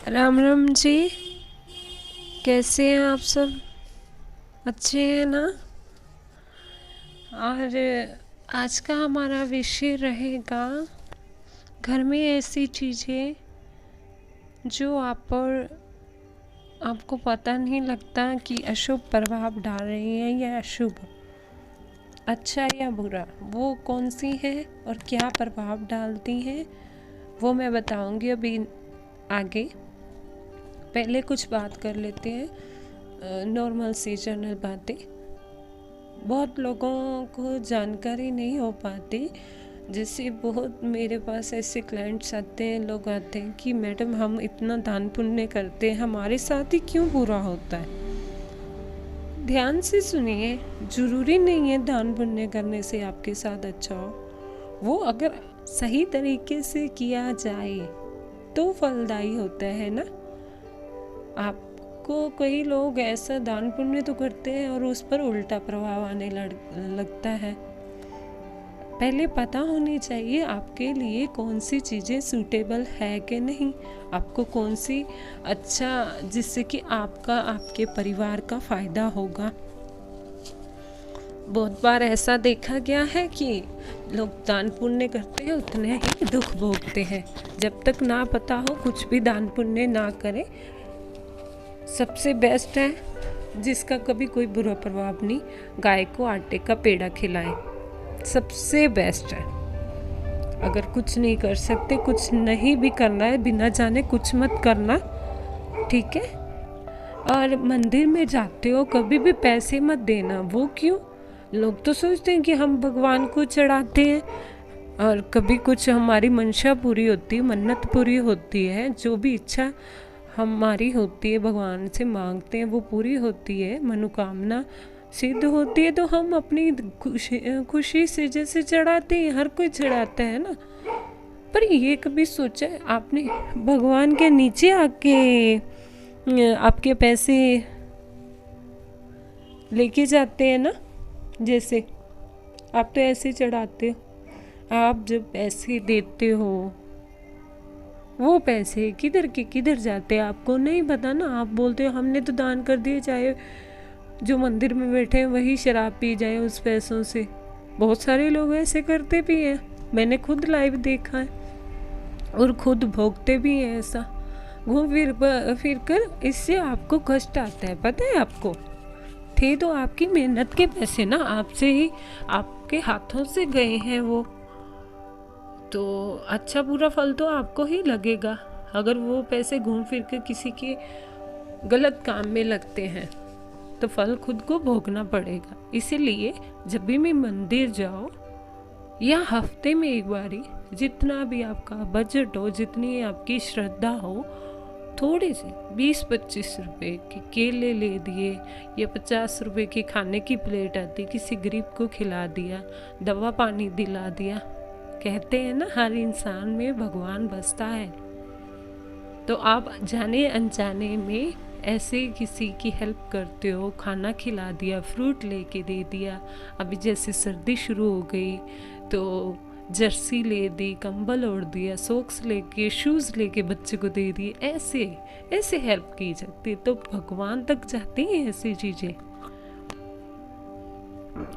राम राम जी। कैसे हैं आप सब? अच्छे हैं ना? और आज का हमारा विषय रहेगा घर में ऐसी चीज़ें जो आप पर आपको पता नहीं लगता कि अशुभ प्रभाव डाल रही हैं या अशुभ, अच्छा या बुरा, वो कौन सी है और क्या प्रभाव डालती हैं वो मैं बताऊंगी अभी आगे। पहले कुछ बात कर लेते हैं, नॉर्मल सी जनरल बातें। बहुत लोगों को जानकारी नहीं हो पाती। जैसे बहुत मेरे पास ऐसे क्लाइंट्स आते हैं, लोग आते हैं कि मैडम हम इतना दान पुण्य करते हैं, हमारे साथ ही क्यों बुरा होता है? ध्यान से सुनिए, ज़रूरी नहीं है दान पुण्य करने से आपके साथ अच्छा हो। वो अगर सही तरीके से किया जाए तो फलदायी होता है ना। आपको कई लोग ऐसा दान पुण्य तो करते हैं और उस पर उल्टा प्रभाव आने लगता है। पहले पता होनी चाहिए आपके लिए कौन सी चीज़ें सूटेबल है कि नहीं, आपको कौन सी अच्छा जिससे कि आपका आपके परिवार का फ़ायदा होगा। बहुत बार ऐसा देखा गया है कि लोग दान पुण्य करते हैं उतने ही दुख भोगते हैं। जब तक ना पता हो कुछ भी दान पुण्य ना करें। सबसे बेस्ट है जिसका कभी कोई बुरा प्रभाव नहीं, गाय को आटे का पेड़ा खिलाएं, सबसे बेस्ट है। अगर कुछ नहीं कर सकते, कुछ नहीं भी करना है, बिना जाने कुछ मत करना, ठीक है। और मंदिर में जाते हो कभी भी पैसे मत देना। वो क्यों? लोग तो सोचते हैं कि हम भगवान को चढ़ाते हैं और कभी कुछ हमारी मंशा पूरी होती है, मन्नत पूरी होती है, जो भी इच्छा हमारी होती है भगवान से मांगते हैं वो पूरी होती है, मनोकामना सिद्ध होती है, तो हम अपनी खुशी से जैसे चढ़ाते हैं, हर कोई चढ़ाता है ना। पर ये कभी सोचा है आपने, भगवान के नीचे आके आपके पैसे लेके जाते हैं ना, जैसे आप तो ऐसे चढ़ाते हो। आप जब पैसे देते हो वो पैसे किधर के किधर जाते हैं आपको नहीं पता ना। आप बोलते हो हमने तो दान कर दिए, चाहे जो मंदिर में बैठे हैं वही शराब पी जाए उस पैसों से। बहुत सारे लोग ऐसे करते भी हैं, मैंने खुद लाइव देखा है और खुद भोगते भी हैं ऐसा। घूम फिर कर इससे आपको कष्ट आता है, पता है आपको। थे तो आपकी मेहनत के पैसे ना, आपसे ही आपके हाथों से गए हैं वो, तो अच्छा बुरा फल तो आपको ही लगेगा। अगर वो पैसे घूम फिर के किसी के गलत काम में लगते हैं तो फल खुद को भोगना पड़ेगा। इसीलिए जब भी मैं मंदिर जाओ या हफ्ते में एक बारी, जितना भी आपका बजट हो, जितनी आपकी श्रद्धा हो, थोड़े से 20-25 रुपए के केले ले दिए या 50 रुपए की खाने की प्लेट आती, किसी गरीब को खिला दिया, दवा पानी दिला दिया। कहते हैं ना हर इंसान में भगवान बसता है। तो आप जाने अनजाने में ऐसे किसी की हेल्प करते हो, खाना खिला दिया, फ्रूट लेके दे दिया। अभी जैसे सर्दी शुरू हो गई तो जर्सी ले दी, कंबल ओढ़ दिया, सॉक्स लेके, शूज़ लेके बच्चे को दे दिए। ऐसे ऐसे हेल्प की जाती, तो भगवान तक जाती हैं ऐसी चीज़ें।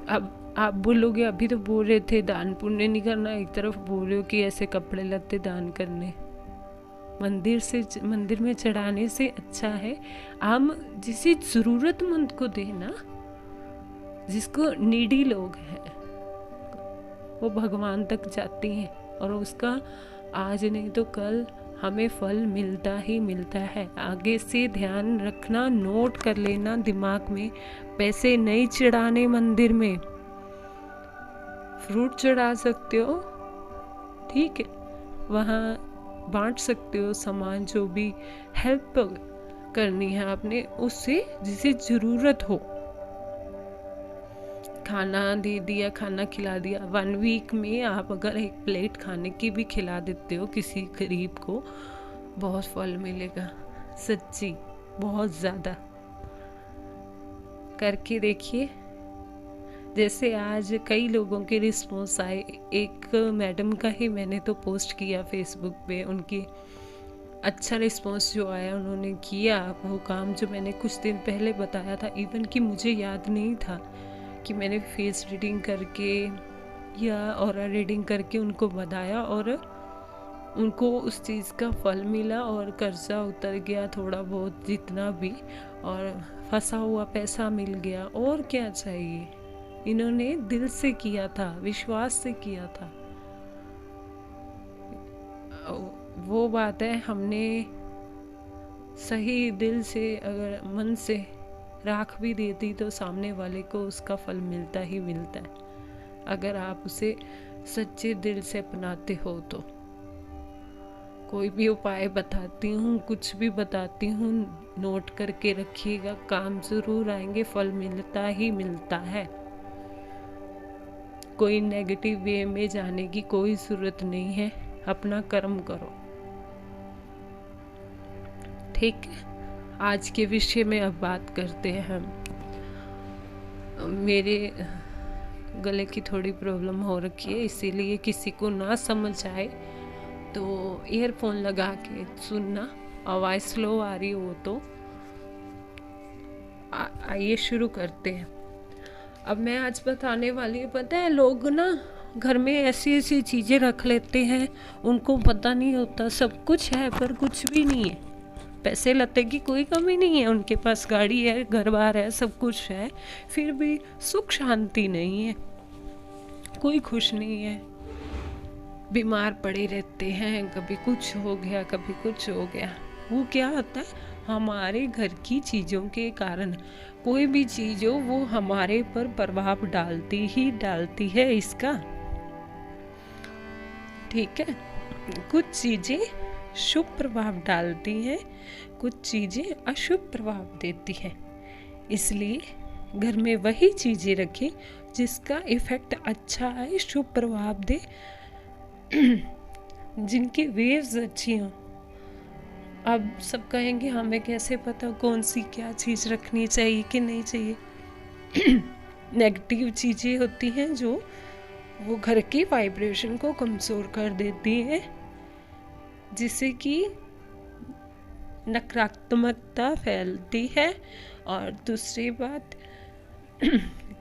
अब आप बोलोगे अभी तो बोल रहे थे दान पुण्य नहीं करना, एक तरफ बोल रहे हो कि ऐसे कपड़े लत्ते दान करने। मंदिर में चढ़ाने से अच्छा है हम जिसे ज़रूरतमंद को देना, जिसको नीडी लोग हैं वो भगवान तक जाती हैं और उसका आज नहीं तो कल हमें फल मिलता ही मिलता है। आगे से ध्यान रखना, नोट कर लेना दिमाग में। पैसे नहीं चढ़ाने मंदिर में, फ्रूट चढ़ा सकते हो, ठीक है, वहाँ बांट सकते हो सामान, जो भी हेल्प करनी है आपने उससे जिसे ज़रूरत हो। खाना दे दिया, खाना खिला दिया। 1 वीक में आप अगर एक प्लेट खाने की भी खिला देते हो किसी गरीब को, बहुत फल मिलेगा, सच्ची बहुत ज़्यादा। करके देखिए। जैसे आज कई लोगों के रिस्पॉन्स आए, एक मैडम का ही मैंने तो पोस्ट किया फेसबुक पे, उनकी अच्छा रिस्पॉन्स जो आया उन्होंने किया वो काम जो मैंने कुछ दिन पहले बताया था। इवन कि मुझे याद नहीं था कि मैंने फेस रीडिंग करके या ऑरा रीडिंग करके उनको बताया, और उनको उस चीज़ का फल मिला और कर्जा उतर गया थोड़ा बहुत जितना भी, और फंसा हुआ पैसा मिल गया। और क्या चाहिए? इन्होंने दिल से किया था, विश्वास से किया था। वो बात है, हमने सही दिल से अगर मन से राख भी देती तो सामने वाले को उसका फल मिलता ही मिलता है, अगर आप उसे सच्चे दिल से अपनाते हो तो। कोई भी उपाय बताती हूँ, कुछ भी बताती हूँ, नोट करके रखिएगा, काम ज़रूर आएंगे, फल मिलता ही मिलता है। कोई नेगेटिव वे में जाने की कोई ज़रूरत नहीं है, अपना कर्म करो। ठीक है, आज के विषय में अब बात करते हैं हम। मेरे गले की थोड़ी प्रॉब्लम हो रखी है, इसीलिए किसी को ना समझ आए तो ईयरफोन लगा के सुनना। आवाज़ स्लो आ रही हो तो आइए शुरू करते हैं। अब मैं आज बताने वाली हूँ, पता है लोग ना घर में ऐसी ऐसी चीज़ें रख लेते हैं, उनको पता नहीं होता सब कुछ है पर कुछ भी नहीं है। पैसे लते की कोई कमी नहीं है, उनके पास गाड़ी है, घर बार है, सब कुछ है, फिर भी सुख शांति नहीं है, कोई खुश नहीं है, बीमार पड़े रहते हैं, कभी कुछ हो गया कभी कुछ हो गया। वो क्या होता है, हमारे घर की चीज़ों के कारण। कोई भी चीज़ हो वो हमारे पर प्रभाव डालती ही डालती है इसका। ठीक है, कुछ चीज़ें शुभ प्रभाव डालती हैं, कुछ चीज़ें अशुभ प्रभाव देती हैं। इसलिए घर में वही चीज़ें रखें जिसका इफ़ेक्ट अच्छा है, शुभ प्रभाव दे, जिनकी वेव्स अच्छी हों। अब सब कहेंगे हमें कैसे पता कौन सी क्या चीज़ रखनी चाहिए कि नहीं चाहिए। नेगेटिव चीज़ें होती हैं जो वो घर की वाइब्रेशन को कमज़ोर कर देती हैं, जिससे कि नकारात्मकता फैलती है। और दूसरी बात,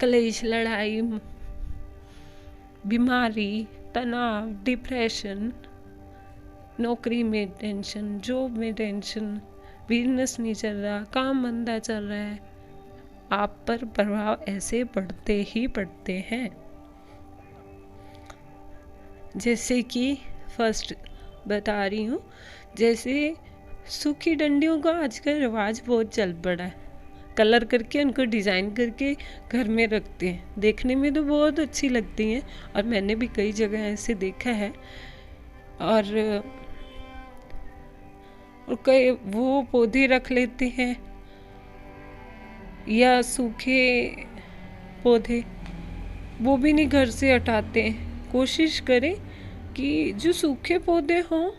कलेश, लड़ाई, बीमारी, तनाव, डिप्रेशन, नौकरी में टेंशन, जॉब में टेंशन, बिजनेस नहीं चल रहा, काम मंदा चल रहा है, आप पर प्रभाव ऐसे पड़ते ही पड़ते हैं। जैसे कि फर्स्ट बता रही हूँ, जैसे सूखी डंडियों का आजकल रिवाज बहुत चल पड़ा है, कलर करके उनको डिज़ाइन करके घर में रखते हैं, देखने में तो बहुत अच्छी लगती हैं, और मैंने भी कई जगह ऐसे देखा है। और कई वो पौधे रख लेते हैं या सूखे पौधे, वो भी नहीं घर से हटाते हैं। कोशिश करें कि जो सूखे पौधे हों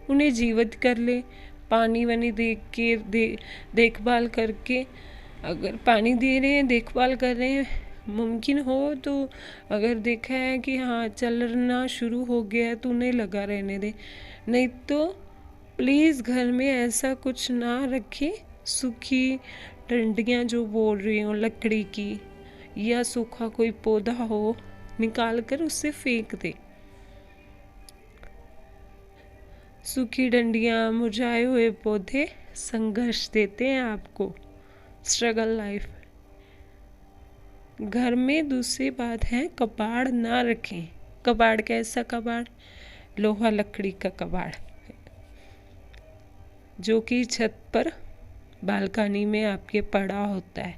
उन्हें जीवित कर ले, पानी वानी देखभाल करके। अगर पानी दे रहे हैं, देखभाल कर रहे हैं, मुमकिन हो तो अगर देखा है कि हाँ चलना शुरू हो गया है तो उन्हें लगा रहने दें, नहीं तो प्लीज़ घर में ऐसा कुछ ना रखें। सूखी डंडियाँ जो बोल रही हूँ लकड़ी की, या सूखा कोई पौधा हो निकाल कर उससे फेंक दे। सूखी डंडियाँ, मुरझाए हुए पौधे संघर्ष देते हैं आपको, स्ट्रगल लाइफ। घर में दूसरी बात है, कबाड़ ना रखें। कबाड़ कैसा कबाड़? लोहा लकड़ी का कबाड़, जो कि छत पर बालकनी में आपके पड़ा होता है।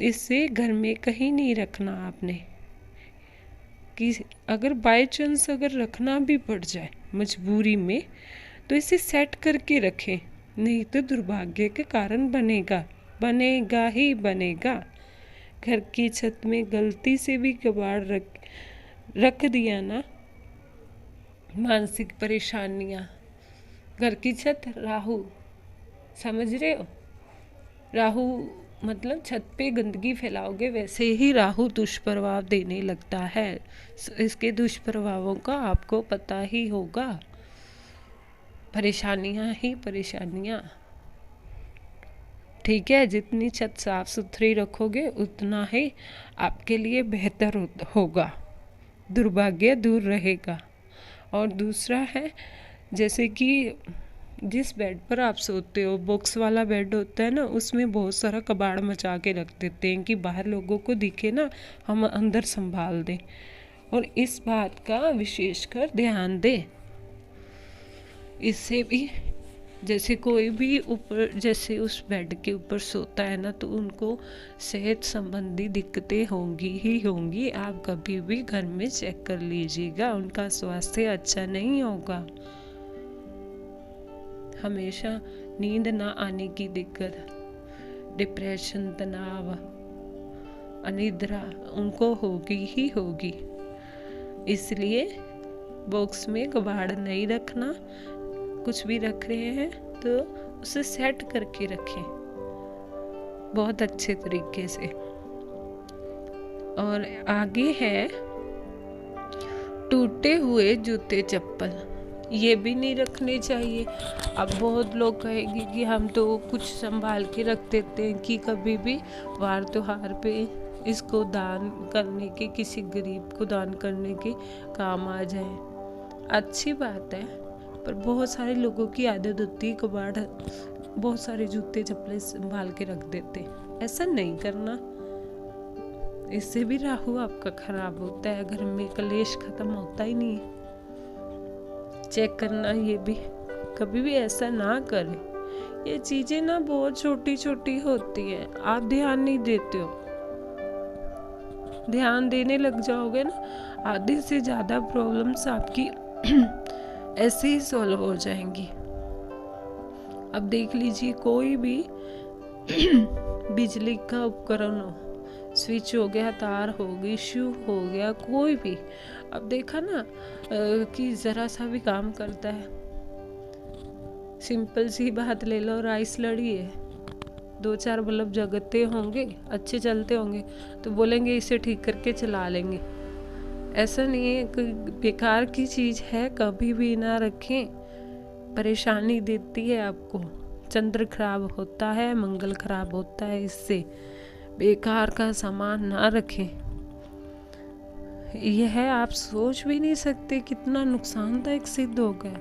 इससे घर में कहीं नहीं रखना आपने, कि अगर बाय चांस अगर रखना भी पड़ जाए मजबूरी में तो इसे सेट करके रखें, नहीं तो दुर्भाग्य के कारण बनेगा ही बनेगा। घर की छत में गलती से भी कबाड़ रख दिया ना, मानसिक परेशानियाँ। घर की छत राहु, समझ रहे हो? राहु मतलब छत पे गंदगी फैलाओगे वैसे ही राहु दुष्प्रभाव देने लगता है। इसके दुष्प्रभावों का आपको पता ही होगा। परेशानियां ही परेशानियां। ठीक है, जितनी छत साफ सुथरी रखोगे उतना ही आपके लिए बेहतर होगा, दुर्भाग्य दूर रहेगा। और दूसरा है, जैसे कि जिस बेड पर आप सोते हो, बॉक्स वाला बेड होता है ना, उसमें बहुत सारा कबाड़ मचा के रख देते हैं कि बाहर लोगों को दिखे ना, हम अंदर संभाल दें। और इस बात का विशेषकर ध्यान दें। इससे भी जैसे कोई भी ऊपर, जैसे उस बेड के ऊपर सोता है ना, तो उनको सेहत संबंधी दिक्कतें होंगी ही होंगी। आप कभी भी घर में चेक कर लीजिएगा, उनका स्वास्थ्य अच्छा नहीं होगा। हमेशा नींद ना आने की दिक्कत, डिप्रेशन, तनाव, अनिद्रा उनको होगी ही होगी। इसलिए बॉक्स में कबाड़ नहीं रखना। कुछ भी रख रहे हैं तो उसे सेट करके रखें बहुत अच्छे तरीके से। और आगे है टूटे हुए जूते चप्पल, ये भी नहीं रखने चाहिए। अब बहुत लोग कहेंगे कि हम तो कुछ संभाल के रख देते हैं कि कभी भी वार त्योहार पे इसको दान करने के, किसी गरीब को दान करने के काम आ जाए। अच्छी बात है, पर बहुत सारे लोगों की आदत होती है कबाड़, बहुत सारे जूते चप्पलें संभाल के रख देते। ऐसा नहीं करना, इससे भी राहु आपका खराब होता है, घर में कलेश खत्म होता ही नहीं है। चेक करना ये भी, कभी भी ऐसा ना करें। ये चीजें ना बहुत छोटी छोटी होती है, आप ध्यान नहीं देते हो। ध्यान देने लग जाओगे ना, आधे से ज्यादा प्रॉब्लम्स आपकी ऐसे ही सॉल्व हो जाएंगी। अब देख लीजिए, कोई भी बिजली का उपकरण हो, स्विच हो गया, तार हो गई, शू हो गया, कोई भी, अब देखा ना कि जरा सा भी काम करता है। सिंपल सी बात ले लो, राइस लड़ी है, 2-4 बल्ब जगते होंगे, अच्छे चलते होंगे, तो बोलेंगे इसे ठीक करके चला लेंगे। ऐसा नहीं है कि बेकार की चीज़ है, कभी भी ना रखें, परेशानी देती है आपको। चंद्र खराब होता है, मंगल खराब होता है, इससे बेकार का सामान ना रखें। यह आप सोच भी नहीं सकते कितना नुकसानदायक सिद्ध होगा।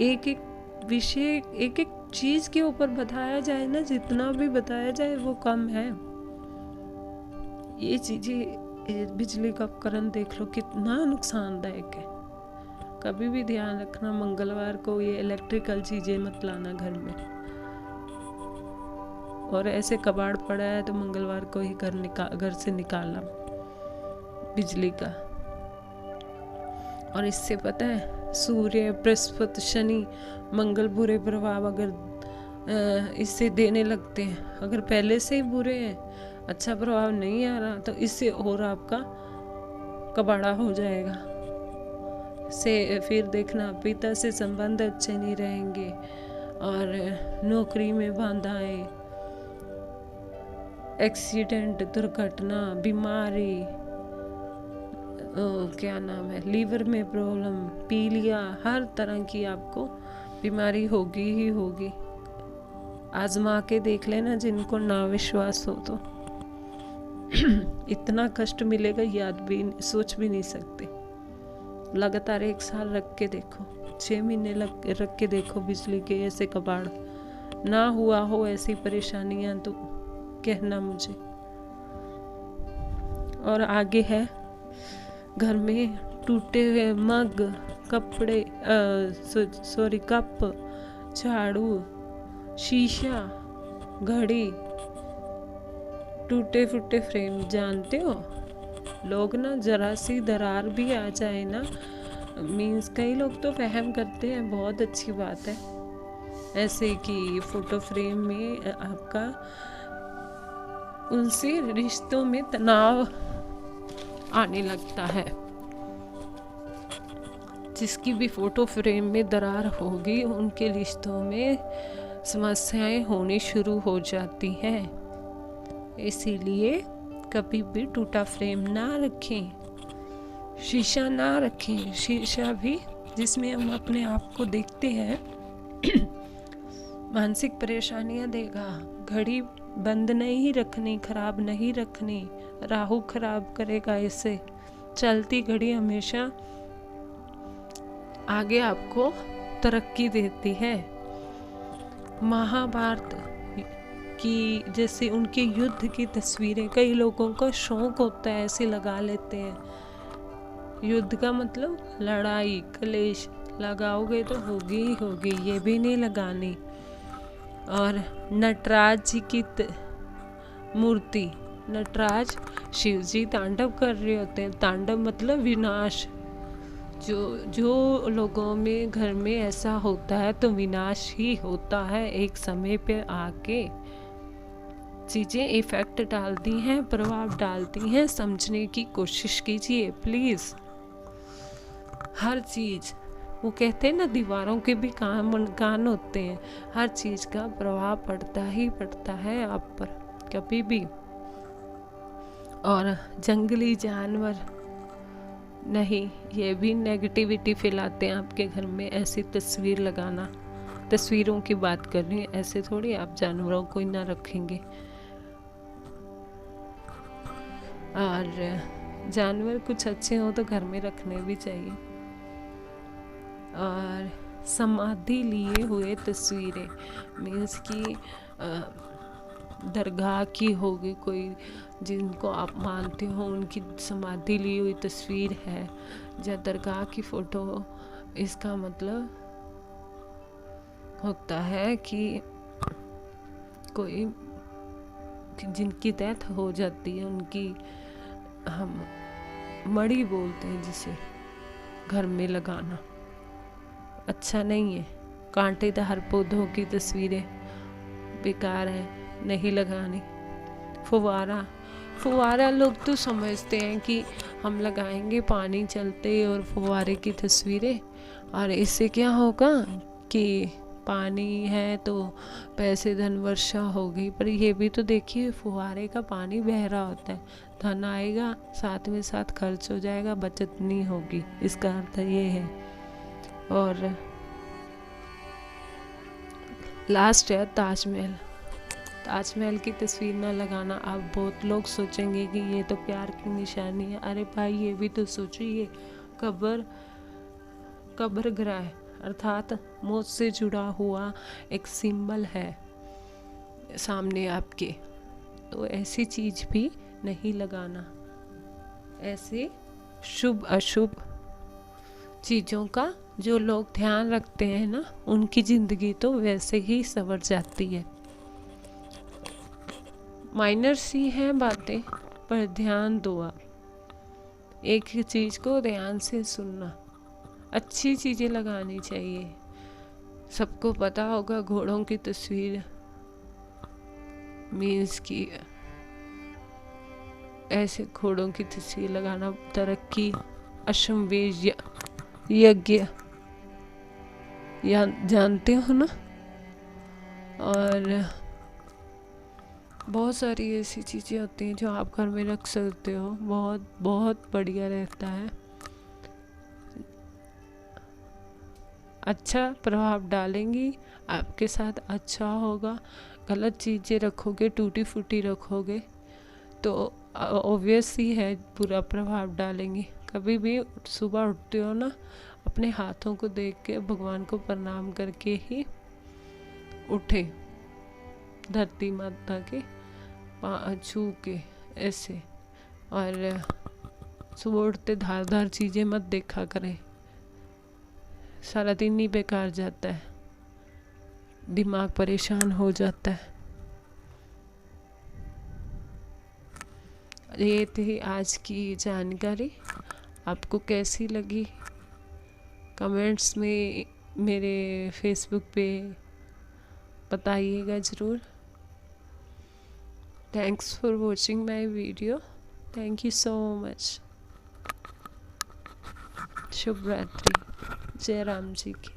एक एक विषय, एक एक चीज के ऊपर बताया जाए ना, जितना भी बताया जाए वो कम है। ये चीजें, बिजली का उपकरण देख लो कितना नुकसानदायक है। कभी भी ध्यान रखना, मंगलवार को ये इलेक्ट्रिकल चीजें मत लाना घर में। और ऐसे कबाड़ पड़ा है तो मंगलवार को ही घर से निकालना बिजली का। और इससे पता है, सूर्य, बृहस्पति, शनि, मंगल बुरे प्रभाव अगर इससे देने लगते हैं, अगर पहले से ही बुरे हैं, अच्छा प्रभाव नहीं आ रहा, तो इससे और आपका कबाड़ा हो जाएगा। से फिर देखना, पिता से संबंध अच्छे नहीं रहेंगे, और नौकरी में बाधाएं, एक्सीडेंट, दुर्घटना, बीमारी, क्या नाम है, लीवर में प्रॉब्लम, पीलिया, हर तरह की आपको बीमारी होगी ही होगी। आजमा के देख लेना, जिनको ना विश्वास हो तो। इतना कष्ट मिलेगा, याद भी सोच भी नहीं सकते। लगातार 1 साल रख के देखो, 6 महीने रख के देखो, बिजली के ऐसे कबाड़ ना हुआ हो ऐसी परेशानियां तो कहना मुझे। और आगे है, घर में टूटे हुए मग, कपड़े, कप, झाड़ू, शीशा, घड़ी, टूटे फूटे फ्रेम, जानते हो लोग ना, जरा सी दरार भी आ जाए ना, मीन्स कई लोग तो वहम करते हैं, बहुत अच्छी बात है, ऐसे कि फोटो फ्रेम में आपका उनसे रिश्तों में तनाव आने लगता है। जिसकी भी फोटो फ्रेम में दरार होगी, उनके रिश्तों में समस्याएं होनी शुरू हो जाती हैं। इसीलिए कभी भी टूटा फ्रेम ना रखें, शीशा ना रखें। शीशा भी जिसमें हम अपने आप को देखते हैं, मानसिक परेशानियां देगा। घड़ी बंद नहीं रखनी, खराब नहीं रखनी, राहु खराब करेगा इसे। चलती घड़ी हमेशा आगे आपको तरक्की देती है। महाभारत की जैसे उनके युद्ध की तस्वीरें कई लोगों का शौक होता है, ऐसे लगा लेते हैं। युद्ध का मतलब लड़ाई, कलेश, लगाओगे तो होगी ही होगी, ये भी नहीं लगानी। और नटराज जी की मूर्ति, नटराज शिव जी तांडव कर रहे होते हैं। तांडव मतलब विनाश। जो लोगों में घर में ऐसा होता है तो विनाश ही होता है। एक समय पे आके चीज़ें इफेक्ट डालती हैं, प्रभाव डालती हैं। समझने की कोशिश कीजिए प्लीज़। हर चीज़, वो कहते हैं ना, दीवारों के भी कान होते हैं। हर चीज़ का प्रभाव पड़ता ही पड़ता है आप पर कभी भी। और जंगली जानवर नहीं, ये भी नेगेटिविटी फैलाते हैं आपके घर में। ऐसी तस्वीर लगाना, तस्वीरों की बात कर रही हूँ, ऐसे थोड़ी आप जानवरों को ही ना रखेंगे। और जानवर कुछ अच्छे हो तो घर में रखने भी चाहिए। और समाधि लिए हुए तस्वीरें, मीन्स कि दरगाह की होगी, कोई जिनको आप मानते हो उनकी समाधि ली हुई तस्वीर है या दरगाह की फ़ोटो हो, इसका मतलब होता है कि कोई जिनकी डेथ हो जाती है, उनकी हम मड़ी बोलते हैं जिसे, घर में लगाना अच्छा नहीं है। कांटेदार पौधों की तस्वीरें बेकार है, नहीं लगानी। फुवारा लोग तो समझते हैं कि हम लगाएंगे पानी चलते और फुवारे की तस्वीरें, और इससे क्या होगा कि पानी है तो पैसे धन वर्षा होगी। पर ये भी तो देखिए, फुहारे का पानी बह रहा होता है, धन आएगा साथ में साथ खर्च हो जाएगा, बचत नहीं होगी। इसका अर्थ ये है। और लास्ट है ताजमहल की तस्वीर ना लगाना। आप बहुत लोग सोचेंगे कि ये तो प्यार की निशानी है। अरे भाई, ये भी तो सोचिए, कब्र ग्रह अर्थात मौत से जुड़ा हुआ एक सिंबल है सामने आपके, तो ऐसी चीज़ भी नहीं लगाना। ऐसे शुभ अशुभ चीज़ों का जो लोग ध्यान रखते हैं ना, उनकी ज़िंदगी तो वैसे ही संवर जाती है। माइनर सी हैं बातें, पर ध्यान दो आप। एक ही चीज़ को ध्यान से सुनना, अच्छी चीज़ें लगानी चाहिए। सबको पता होगा घोड़ों की तस्वीर मीन्स की ऐसे घोड़ों की तस्वीर लगाना तरक्की, अश्वमेध यज्ञ जानते हो ना। और बहुत सारी ऐसी चीज़ें होती हैं जो आप घर में रख सकते हो, बहुत बहुत बढ़िया रहता है। अच्छा प्रभाव डालेंगी, आपके साथ अच्छा होगा। गलत चीज़ें रखोगे, टूटी फूटी रखोगे तो ऑब्वियस ही है बुरा प्रभाव डालेंगे। कभी भी सुबह उठते हो ना, अपने हाथों को देख के भगवान को प्रणाम करके ही उठे, धरती माता के छू के ऐसे। और सुबह उठते धार चीज़ें मत देखा करें, सारा दिन ही बेकार जाता है, दिमाग परेशान हो जाता है। ये थी आज की जानकारी। आपको कैसी लगी कमेंट्स में मेरे फेसबुक पे बताइएगा ज़रूर। Thanks for watching my video. Thank you so much. शुभ रात्रि। जय राम जी की।